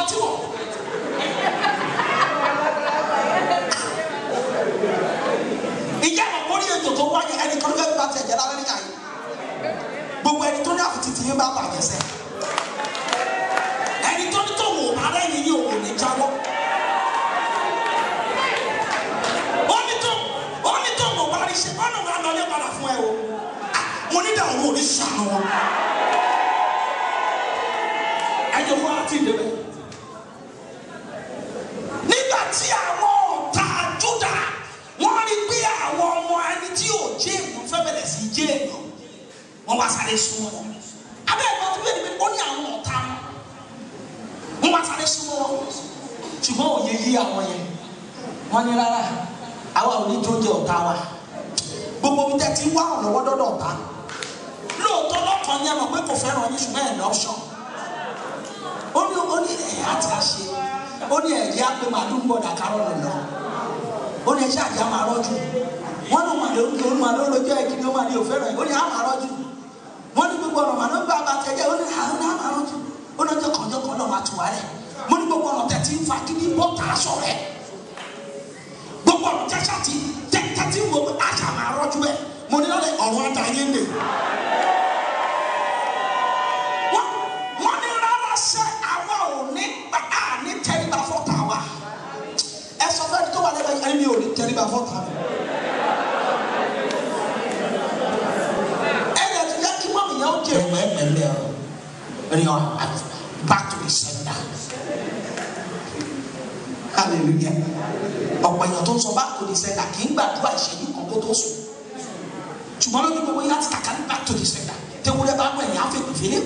tí wọ́n. Ìyá àwọn orí ètò tó wáyé ẹni kan fẹ́ bá tẹ̀jẹ̀ lára nígbà yìí. Gbogbo ẹni tó ní àfitì tí yín bá bàjẹ́ sẹ́. Ẹni tó ní tó wò ara ẹni yìí òun ní jáwọ́. Ó ní tó wò wá rí ṣe ọ̀nà wà lọ ní padà fún ẹ o. Mo ní dà owó ní sànù wọn. Ẹjọ́ fún àti ìdẹ́bẹ̀. Nígbà tí àwọn ọ̀tá Júdà wọ́n rí pé àwọn ọmọ ẹni tí ò jẹ́ èèyàn fẹ́ bẹ̀rẹ̀ sí jẹ́ èèyàn. Wọ́n wá sáré súnmọ́ wọn. Abẹ́ ẹ̀kọ́ tó bẹ̀rẹ̀ pé ó ní àwọn ọ̀tá wọn. Wọ́n wá sáré súnmọ́ wọn. Ṣùgbọ́n òye yí àwọn yẹn. Wọ́n ní rárá, àwa ò ní tó jẹ ọ̀tá wa. Gbogbo mi tẹ́ ti wá ọ̀nà wọ́n dọ́dọ̀ ọ̀tá. Lóòótọ́ lọ́kàn ní ẹ̀mọ̀ pé kò fẹ́ràn yín ṣùgbọ́n ẹ̀ lọ́ṣọ̀n. Ó ní ẹ̀yà àti àṣẹ. Ó ní ẹ̀yà pé màálù ń bọ̀ dàkárọ̀ lọ. Ó ní ẹ̀ṣẹ́ àjẹ́ máa rọ́jú. Wọ́n ní màálù lójú ẹ̀kí ni ó máa ní òfẹ́ràn yìí. Ó ní àmà rọ́jú. Wọ́n ní gbogbo ọ̀nà màálù gba àbàtẹ̀jẹ́. Ó ní àwọn àmà rọ́jú. Ó ní ọjọ́ kan náà máa tù wá rẹ̀. Mo ní gbogbo ọ̀nà tẹ̀tí ń fa kí ní bọ́tà aṣọ rẹ̀. Gbogbo ọ̀nà tẹ̀tí ń wo àṣà máa rọ́jú bẹ́ẹ̀. Mo ní lọ́lẹ̀ ọ̀run àtàyé ń lè. Wọ́n ní rárá ṣe àwa ò ní tẹríba fọ́tà wa. Ẹ sọ fẹ́ẹ́ tó wà lẹ́gbẹ̀ẹ́ ẹni mi ò ní tẹríba fọ́tà mi. Ẹni ẹ̀tún yẹ kí mọ́mì yẹn ó jẹ ìwé ẹ̀mẹ́lẹ́ ọ̀. Ẹni ọ̀ back to the sender. Hallelujah. Ọ̀pọ̀ èèyàn tó ń sọ back to the sender kì í gbàdúrà ìṣẹ́jú kan kó tó sùn. Ṣùgbọ́n lójú gbogbo yẹn láti kàkà ní back to the sender. Tewúrẹ́ bá gbẹ̀yìn á fẹ́ pèfélé.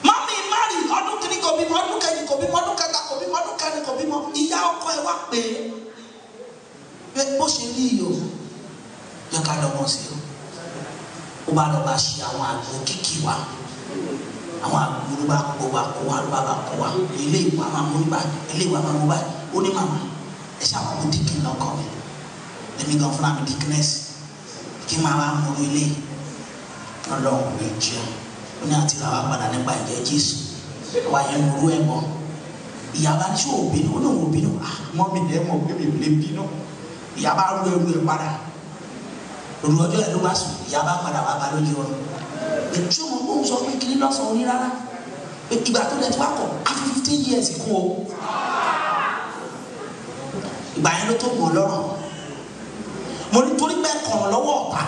Mami mari ọdún kìíní kò bímọ, ọdún kẹyìn kò bímọ, ọdún kẹta kò bímọ, ọdún kẹrin kò bímọ. Ìyá ọkọ ẹ wá pé bó ṣe rí iyo yẹ ká lọ́wọ́ sí o. Ó bá lọ bá ṣe àwọn àgbo kíkì wa, àwọn àgbo ló bá kó wa kó wa ló bá kó wa. Ilé ìwà máa mú nígbà ilé ìwà máa mú báyìí. Ó ní màmá ẹ ṣe àwọn ọmọ díkì lọ́kọ̀ mi. Èmi gan fúnra mi díkínẹ́sì kí máa wá mú ilé Ọlọ́run ní jẹun. Ó ní àti làwọn padà nípa ẹ̀jẹ̀ Jésù. Wà yẹn nuru ẹ̀ mọ́. Ìyàbá ní sọ òbínú, ó lóun òbínú. Mọ́ mi lẹ́ mọ̀ pé mi ò lè bínú. Ìyàbá rú ẹrú ẹ̀ padà. Òru ọjọ́ ẹ̀ ló bá sùn. Ìyàbá padà wá bá lójú ọ̀run. Ètò ọmọ kó ń sọ pé kiri lọ́sàn-án oní rárá. Ìgbà tó lẹ ti wá kọ̀ á fi 15 years kú o. Ìgbà yẹn ló tó gbò lọ́rùn. Mo ní torí bẹ́ẹ̀ kàn lọ́wọ́ ọ̀tá.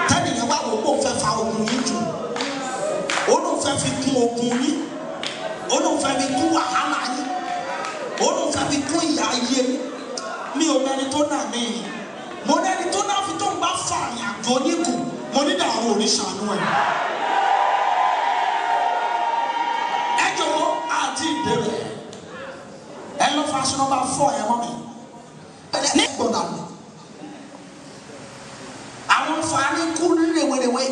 Tẹ́nìyàn wá wò ó fẹ́ fa ogun yín jù. Ó ló fẹ́ fi kún ogun yín. Ó ló fẹ́ fi kún wàhálà yín. Ó ló fẹ́ fi kún ìyà ayé mi. Mi ò mẹ́ni tó nà mí. Mo nẹ́ni tó náà fi tó ń bá fa àyàn àjò yín kù. Mo ní dàrú oníṣàánú ẹ̀. Ẹ jọ̀wọ́ àti ìbéèrè. Ẹ lọ fa aṣọ nọ́mbà 4 ẹ̀ mọ́ mi. Ní gbọ̀dọ̀ mi. Àwọn fàánì kú nílé wéréwé.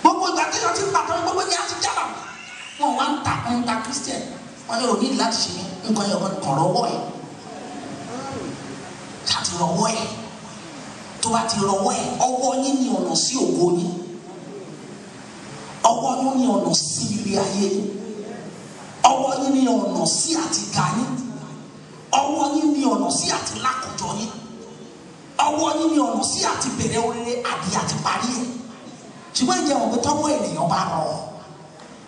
Gbogbo ìgbà tí wọ́n ti pàtó gbogbo ní àti jábà. Wọ́n wá ń ta Christian. Wọ́n yóò ní láti ṣe nǹkan yẹn kàn rọwọ́ ẹ̀. Láti rọwọ́ ẹ̀. Tó bá ti rọwọ́ ẹ̀, ọwọ́ yín ní ọ̀nà sí ògo yín. Ọwọ́ yín ní ọ̀nà sí ilé ayé yín. Ọwọ́ yín ní ọ̀nà sí àti ga yín. Ọwọ́ yín ní ọ̀nà sí àti lákòjọ yín. Ọwọ́ yín ní ọ̀nà sí àti bẹ̀rẹ̀ oríire àbí àti parí ẹ̀. Ṣùgbọ́n ìjẹ́ wọn pé tọ́wọ́ ènìyàn bá rọ.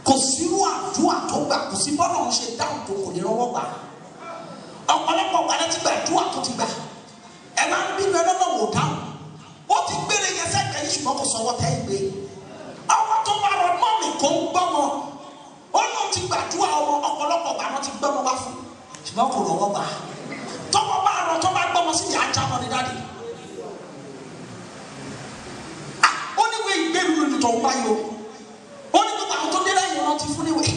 Kò sírú àdúrà tó gbà, kò sí bọ́lá ń ṣe dáhùn tó kò ní rọwọ́ gbà. Ọ̀pọ̀lọpọ̀ gbà láti gbà àdúrà tó ti gbà. Ẹ máa ń bínú ẹlọ́nà wò dáhùn. Ó ti gbére yẹn sẹ́kẹ̀ yìí ṣùgbọ́n kò sọ̀wọ́ tẹ́ ìgbé. Ọwọ́ tó bá rọ mọ́ mi kò ń gbọ́mọ. Ó lóun ti gbàdúrà ọmọ ọ̀pọ̀lọpọ̀ gbà wọ́n ti gbọ́mọ wá fún. Ṣùgbọ́n kò rọwọ́ gbà. Tọ́wọ́ bá rọ tó bá gbọ́mọ sí ìyá ajá mọ́ ní dáàdì. Ó ní wé ìgbéru lójú tó ń báyìí o. Ó ní gbogbo àwọn tó dé lẹ́yìn wọn ti fún níwèé.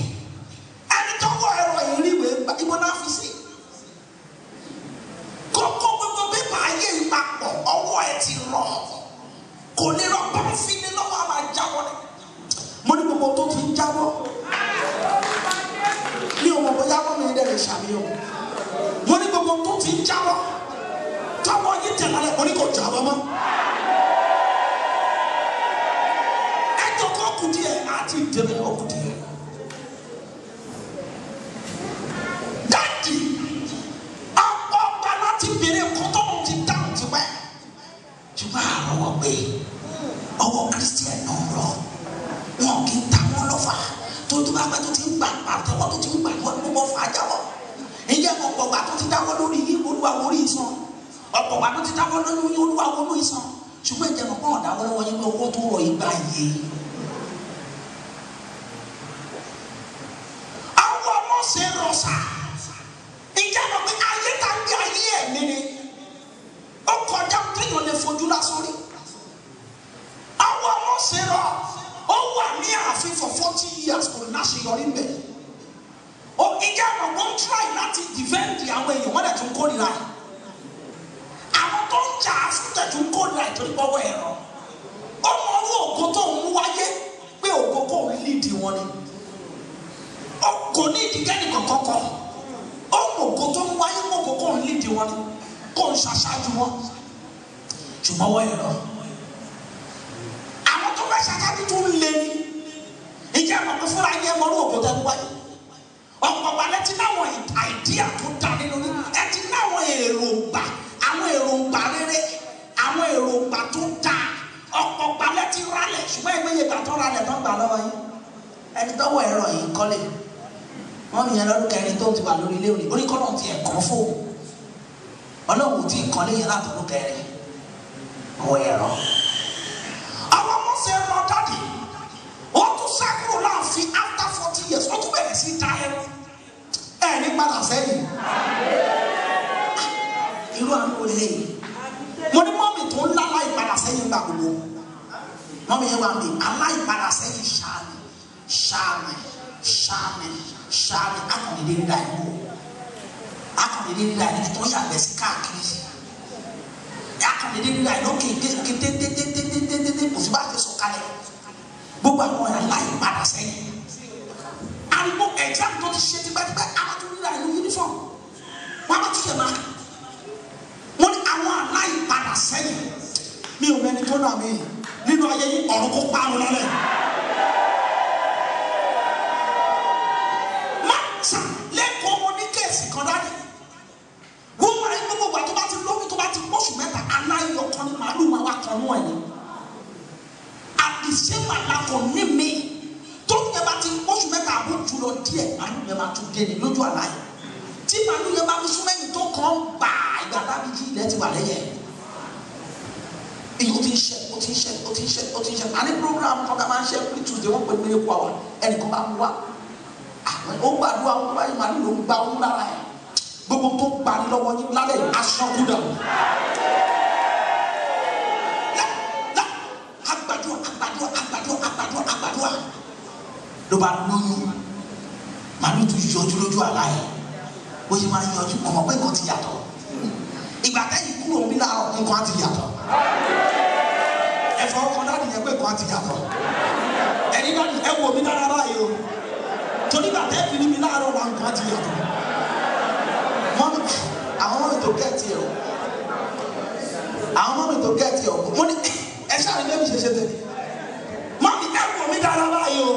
Ẹni tó wọ ẹ̀rọ ìrìwé ìbọn náà fi sí. Kókó gbogbo pépà ayé ìpapọ̀ ọwọ́ ẹ̀ ti rọ̀. Kò ní rọ pọ́nfin ní lọ́wọ́ àmà jábọ́ ni. Mo ní gbogbo tó ti ń jábọ́. Mi ò mọ̀ bóyá wọ́n mi ń dẹ̀rẹ̀ ṣàmìyàn. Mo ní gbogbo tó ti ń jábọ́. Tọ́wọ́ yé ní tẹ̀lé oní kò jà wọ́n mọ́. ẹjọ́ kọ́ kù díẹ̀ àti ìdẹ́bẹ̀ ọkù díẹ̀. dáàdì ọ̀pọ̀ ọgbà láti bèrè kọ́tọ́ wọn ti dáhùn ti pẹ́. ṣùgbọ́n àrọ́wọ́ pé ọwọ́ kristian náà rọ wọn kì í ta wọn lọ́fà tó tó bá gbà tó ti ń gbà pàtẹ́wọ́ tó ti ń gbà wọ́n ló bọ́ fà á jáwọ́. ìyẹn ọ̀pọ̀ ọgbà tó ti dáwọ́ lórí yìí olúwa orí ìsan ọ̀pọ̀ ọgbà tó ti dáwọ́ lórí yìí olúwa orí ìsan ṣùgbọ́n ìjẹun ọ̀pọ̀ ọ̀dáwọ́ lọ́wọ́ yín pé owó tó rọ̀ yìí gbà yé. àwọn ọmọ ṣe rọ̀ṣà ìjẹun ọ̀pẹ ayé tá ń gbé ayé ẹ̀ nínú ó kọjá téèyàn lè fojú lásán rí. àwọn ọmọ ṣe rọ ó wà ní ààfin for 40 years kò náà ṣe yọrí mbẹ. ó ìjà ọ̀pọ̀ ń try láti defend àwọn èèyàn wọ́n dẹ̀ tún kórìíra ẹ̀. àwọn tó ń jà fún tẹ̀ tún kórìíra ẹ̀ torí pọ́wọ́ ẹ̀rọ. ó mọ owó ògo tó ń mú wáyé pé ògo kò ń lídìí wọn ni. kò ní ìdíkẹ́ni kankan kọ́. ó mọ ògo tó ń wáyé mọ ògo kò ń lídìí wọn ni. kò ń ṣaṣáájú wọn. ṣùgbọ́n wọ́n ẹ̀rọ. àwọn tó fẹ́ ṣaṣáájú tó ń lé ní. ìjà ọ̀pọ̀ fúnra yẹn mọ owó ògo tó ń wáyé. ọ̀pọ̀ balẹ̀ ti náwọn àìdíà tó dá nínú ní ẹ ti náwọn èròǹgbà àwọn èròǹgbà rere àwọn èròǹgbà tó dá ọ̀pọ̀ balẹ̀ ti rálẹ̀ ṣùgbọ́n ẹgbẹ́ yẹn gbà tó rálẹ̀ tó ń gbà lọ́wọ́ yín ẹni tọ́wọ́ ẹ̀rọ yìí kọ́lé wọ́n mi yẹn lọ́dún kẹrin tó ti wà lórí ilé òní orí kọ́nà ti ẹ̀kọ́ fóun ọlọ́run ti kọ́lé yẹn látọ̀dún kẹrin ọwọ́ ẹ̀rọ. àwọn ọmọ ṣe rọ dáàdì wọ́n tún sákúrò láàfin after 40 years wọ́n tún bẹ̀rẹ̀ sí dá ẹrú ẹ̀ ní padà sẹ́yìn. irú àwọn olè yìí mo ní mọ́mì tó ń lá aláìpadà sẹ́yìn gbà gbogbo mọ́mì yẹn wà mí aláìpadà sẹ́yìn ṣáàmì akọ̀dédé ńlá ìlú akọ̀dédé ńlá ìlú tó yàgbẹ́ sí káàkiri akọ̀dédé ńlá ìlú kéde kò sí bá ti sọ kalẹ̀ gbogbo àwọn ọ̀rẹ́ aláìpadà sẹ́yìn ariwo exam tó ti ṣe tipẹ́tipẹ́ abatúndínlá ìlú uniform wọn bá tún yẹ máa wọn ní àwọn aláìpadà sẹ́yìn mi ò mẹ́ni tó nà mí nínú ayé yìí ọ̀run kó parun lálẹ́. máa lẹ́kọ̀ọ́ wọn ní kéèsì kan dání wọ́n máa ń gbogbo ìgbà tó bá ti lómi tó bá ti pọ̀ṣù mẹ́ta aláìyọ̀kan ní màálù máa wá kan mú ẹ̀yìn àdìsẹ́ màlákọ̀ ní mi tó yẹ bá ti pọ̀ṣù mẹ́ta àbó jùlọ díẹ̀ màálù yẹn máa tún dé ní lójú àlàyé tí màálù yẹn bá fi súnmẹ́yìn tó kàn gbà ìgbà tábí jí ilẹ̀ ti wà lẹ́yẹ̀ èyí ó ti ń ṣe àní program kan ká máa ń ṣe every Tuesday wọ́n pè mí lẹ́kọ̀ọ́ àwọn ẹnìkan bá mú wa ó gbàdúrà wọn báyìí màálù ló ń gba owó lára ẹ̀ gbogbo tó gbà ní lọ́wọ́ yín lálẹ́ yìí aṣọ kúdà agbàdúrà ló bá lóyún màálù tó yọjú lójú àlá yẹn ó yẹ máa yọjú ọmọ pé nǹkan ti yàtọ̀ ìgbà tẹ́yìn kúrò ń bí láàárọ̀ nǹkan ti yàtọ̀ ẹ̀fọ́ ọkọ̀ dáàdì yẹn pé nǹkan ti yàtọ̀ ẹni dáàdì ẹ wò mí dára báyìí o torí ìgbà tẹ́yìn fi mi láàárọ̀ wa nǹkan ti yàtọ̀ mọ́mí àwọn mọ́mí tó gẹ̀ẹ́tì ẹ̀ o àwọn mọ́mí tó gẹ̀ẹ́tì ẹ̀ o mo ní ẹ ṣáà ní ṣe ṣe tẹ̀lé mọ́mí ẹ wò mí dára báyìí o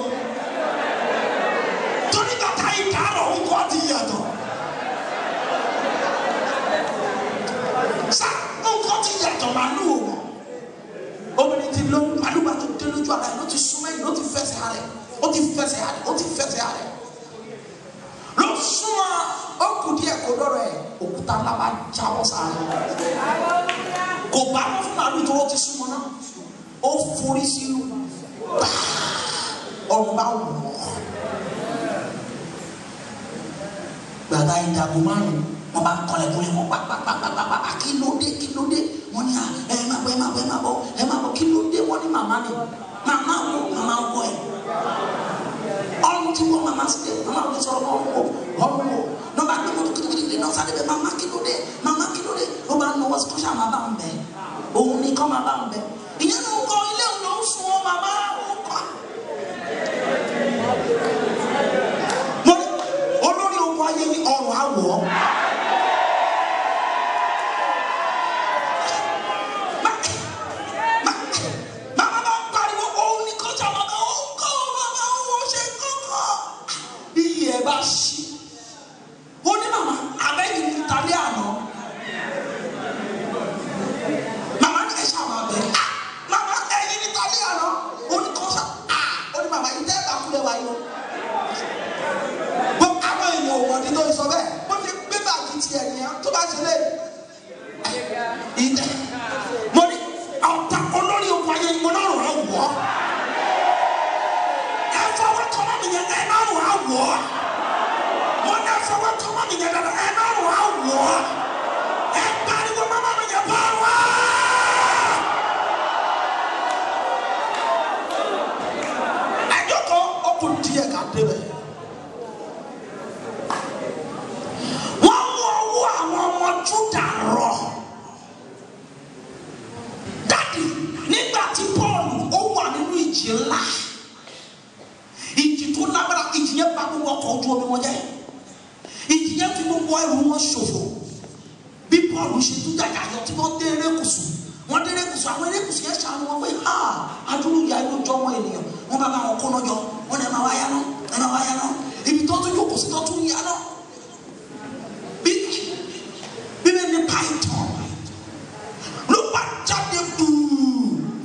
torí ìgbà tẹ́yìn dáàrọ̀ nǹkan ti yàtọ̀. Sa nǹkan ti yàtọ̀ màálù o obìnrin ti lọ màálù bá tó dé lójú àlá yìí ló ti súnmọ́ yìí ló ti fẹsẹ̀ àrẹ̀ ló súnmọ́ ó kù díẹ̀ kó lọ́rọ̀ ẹ̀ òkúta ńlá bá jábọ́ sáré kò bá wọn fún màálù tó ó ti súnmọ́ náà ó forí sínú ọ̀run bá wù ọ́ gbàgbá ìdàgbò márùn wọn bá ń kọlẹ̀ kúlẹ̀ wọn pàpàpàpàpà kí ló dé wọn ní ẹ má bọ̀ kí ló dé wọn ní màmá ni màmá wọ ẹ ọrùn tí wọn màmá sí dé màmá wọn sọ̀rọ̀ ọrùn wò náà bá gbé mọ́tò kìtìkìtì náà sáré bẹ màmá kí ló dé ó bá ń lọ wọ́sí kọ́ṣà máa bá ń bẹ òun ní kọ́ máa bá ń bẹ ìyẹn ló ń kọ́ ilé òun ló ń sun ọ màmá òun kọ́ olórí ogun ayé ní ọrùn àwọ̀ wọ́. Ẹ fọwọ́ kọ́mọ́ mi yẹn ẹ̀ náà wà wọ́. Mo ní ẹ fọwọ́ kọ́mọ́ mi yẹn dada ẹ̀ náà wà wọ́. Ẹ pariwo mama mi yẹn bá wá. Ẹjọ́ kan ọkùnrin díẹ̀ ká débẹ̀. Wọ́n mú ọwọ́ àwọn ọmọ Júdà rọ. Dádì nígbà tí Pọ́ọ̀lù ó wà nínú ìjì ńlá. Ìjì tó lágbára, ìjì yẹn bá gbogbo ọkọ̀ ojú omi wọn jẹ́. Ìjì yẹn fi gbogbo ẹrù wọn ṣòfò. Bí Pọ́ọ̀lù ṣe tún jàjà yọ tí wọ́n dé erékùsù. Wọ́n dé erékùsù, àwọn erékùsù yẹn ṣàánú wọn pé adúlù ìyá inú jọ wọn ènìyàn. Wọ́n bá wọn kó lọ́jọ́, wọ́n ní ẹ máa wá yá náà, ẹ máa wá yá náà. Ibi tó tún jókòó sí tó tún yá náà. Bíbélì ní Python ló bá jáde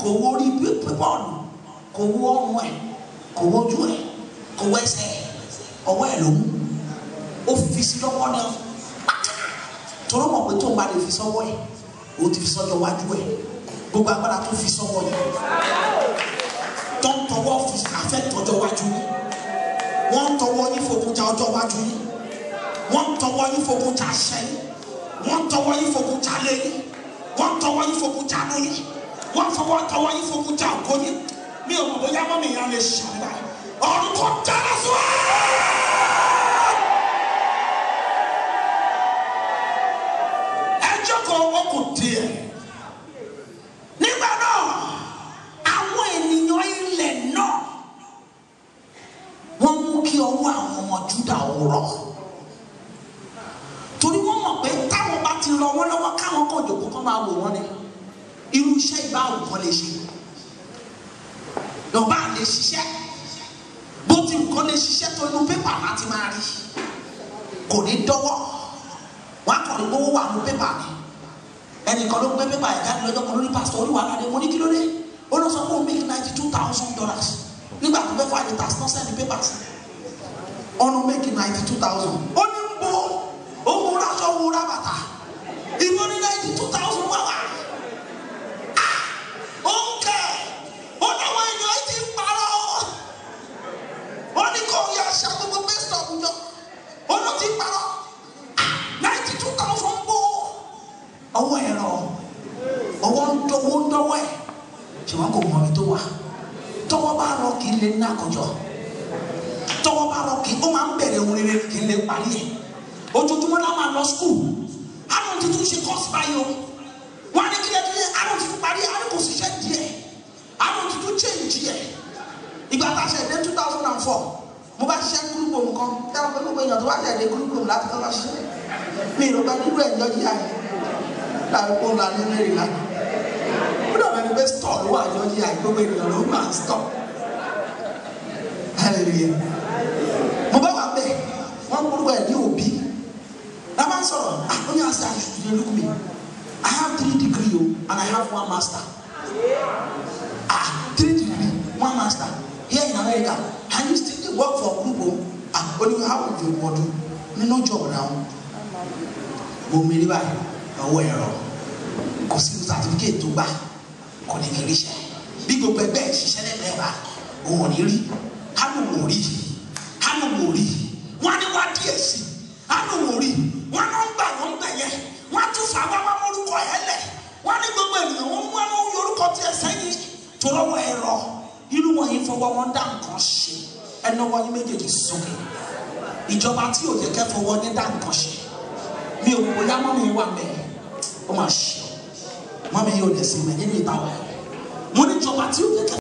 kò wo orí Pọ́ọ̀lù, kò wo ọrùn ẹ̀, kò wo ojú ẹ̀, kò wo ẹsẹ̀ ẹ̀, ọwọ́ ẹ̀ ló mú. Ó fi sí lọ́wọ́ náà. Tọ́lọ́ mọ̀ pé tó ń bá lè fi sọ́wọ́ ẹ̀, ó ti fi sọ́jọ́ wájú ẹ̀. Gbogbo agbára tó fi sọ́wọ́ ẹ̀. Tó ń tọwọ́ fi afẹ́ tọ́jọ́ wájú yìí. Wọ́n ń tọwọ́ yín fòkun ja ọjọ́ wájú yìí. Wọ́n ń tọwọ́ yín fòkun ja sẹ́yìn. Wọ́n ń tọwọ́ yín fòkun ja lẹ́yìn. Wọ́n ń tọwọ́ yín fòkun ja lóyìn. Wọ́n ń tọwọ́ yín fòkun ja ògóyìn. Mi ò mọ̀ bóyá mọ́ mi yàn lè ṣàlàyé. Ọ̀run kò dára fún wa. Ẹjọ́ kan wọ́n kò díẹ̀. Nígbà náà, àwọn ènìyàn ilẹ̀ náà wọ́n mú kí ọwọ́ àwọn ọmọ Júdà rọ̀. Torí wọ́n mọ̀ pé táwọn bá ti rọ wọ́n lọ́wọ́ káwọn kàn jòkó kán máa wò wọ́n ni. Irú iṣẹ́ ìbáwò kan lè ṣe. Lọ́ba lè ṣiṣẹ́. Bó ti nǹkan lè ṣiṣẹ́ tó inú pépà láti máa rí. Kò ní dọ́wọ́. Wọ́n á kàn ní owó wà ní pépà ni. Ẹnìkan ló gbé pépà ẹ̀ka lọ́jọ́ kan lórí pásítọ̀ orí wàhálà ni mo ní kí ló dé. Ó lọ sọ pé ó make $92,000. Nígbà tó fẹ́ fà ní tax náà sẹ́ni pépà sí. Ọ̀nà make $92,000. Ó ní ń bo owó ráṣọ owó rábàtà. Ìwọ ní $92,000 wà wá. Ó ń kẹ́ ó náwó ènìyàn ti ń parọ́. Ó ní kò yẹ ṣe gbogbo best of jọ. Ó ló ti ń parọ́. $92,000 ń bọ̀. Ọwọ́ ẹ̀rọ. Ọwọ́ ń dọ́wọ́ ẹ̀. Ṣùgbọ́n kò mọ̀ mi tó wà. Tọ́wọ́ bá rọ kì í lè ní àkójọ. Tọ́wọ́ bá rọ kì í ó máa ń bẹ̀rẹ̀ ohun rere kì í lè parí ẹ̀. Ojoojúmọ́ náà máa lọ skul. Àwọn tuntun ṣe kọ́ọ̀sì báyìí o. Wọ́n á ní kí lẹ́tọ́ àwọn tuntun parí àwọn kò ṣiṣẹ́ díẹ̀. Àwọn tuntun change ẹ̀. Ìgbà tá a ṣe dé 2004. Mo bá ṣiṣẹ́ gúrúgbò nǹkan. Dáwọn pé gbogbo èèyàn tó bá ṣe dé gúrúgbò láti kọ́ bá ṣiṣẹ́. Mi ò gbà nínú ẹ̀ lọ́jọ́ yá yẹn. Láì kó ńlá ní mẹ́rin láti. Ó dàbẹ̀ ni pé store ló wà lọ́jọ́ yá gbogbo ènìyàn ló máa ń store. Hallelujah. Mo bá wà bẹ́ẹ̀. Wọ́n gbọ́dọ̀ ẹ̀ ní òbí. Lábá ń sọ̀rọ̀, ó ní àṣà àṣùṣe look me. I have 3 degrees and I have 1 master. 3 degrees, 1 master. Here in America, and you still work for a group. When you have a job, no job now. Mo mẹ́rin báyìí, ọwọ́ ẹ̀rọ. Kò sí certificate tó gbà, kò ní kiri iṣẹ́. Bí gbogbo ẹgbẹ́ ìṣiṣẹ́ lẹ́gbẹ̀ẹ́ bá, òun ò ní rí. Hánú wò rí. Wọ́n á ní wá díẹ̀ sí. Hánú wò rí. Wọ́n á ń gbà wọ́n gbẹ̀ yẹn. Wọ́n á tún fàgbà wá mórúkọ ẹ̀ lẹ̀. Wọ́n á ní gbogbo ènìyàn wọ́n mú àwọn orúkọ tí ẹ sẹ́yìn. Torọ́wọ́ ẹ̀rọ. Irú wọn yìí fọwọ́ wọn dá nǹkan ṣe. Ẹnu wọn yín méjèèjì sókè. Ìjọba tí ò yẹ kẹ́ fọwọ́ ní dá nǹkan ṣe. Mi ò bóyá mọ́mí wà mẹ́rin. Ó máa ṣe. Mọ́mí yóò lè sinmi nínú ìtawà. Mo ní ìjọba tí ò yẹ kẹ́